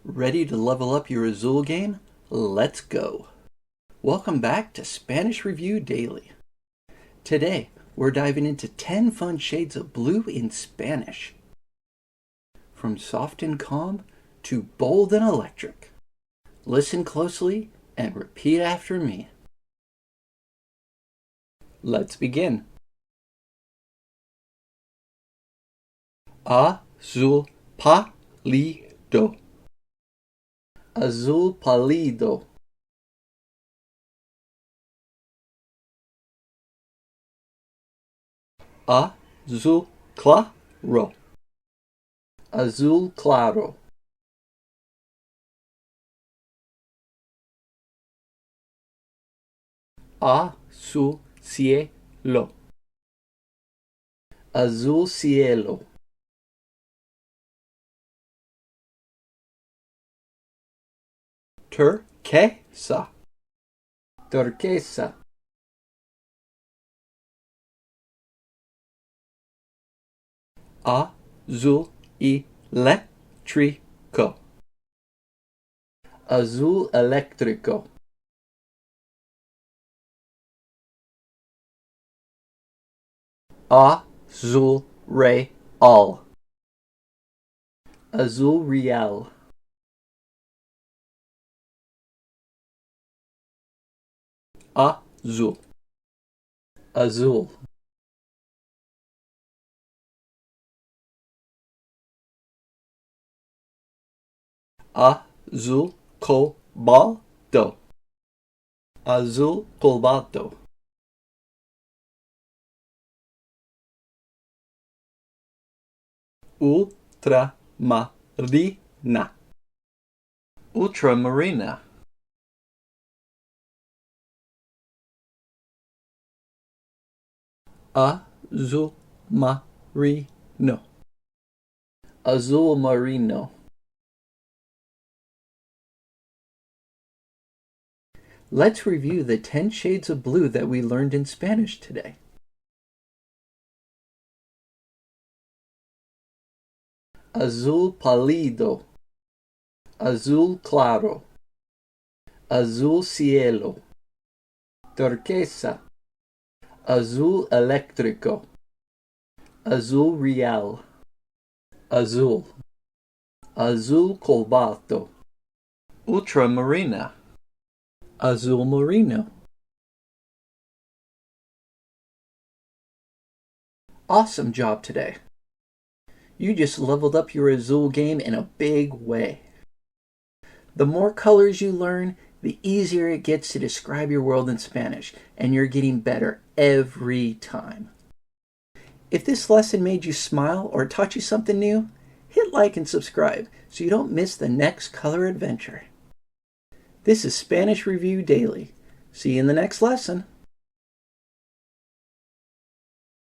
Ready to level up your Azul game? Let's go! Welcome back to Spanish Review Daily. Today, we're diving into 10 fun shades of blue in Spanish. From soft and calm to bold and electric. Listen closely and repeat after me. Let's begin. Azul pálido. Azul pálido. Azul claro. Azul claro. Azul cielo. Azul cielo. Turquesa. Turquesa. Azul eléctrico. Azul eléctrico. Azul real. Azul real. Azul. Azul. Azul cobalto. Azul cobalto. Ultramarina. Ultramarina. Azul marino. Azul marino. Let's review the 10 shades of blue that we learned in Spanish today. Azul pálido. Azul claro. Azul cielo. Turquesa. Azul eléctrico. Azul real. Azul. Azul cobalto. Ultramarina. Azul marino. Awesome job today. You just leveled up your Azul game in a big way. The more colors you learn, the easier it gets to describe your world in Spanish, and you're getting better every time. If this lesson made you smile or taught you something new, hit like and subscribe so you don't miss the next color adventure. This is Spanish Review Daily. See you in the next lesson.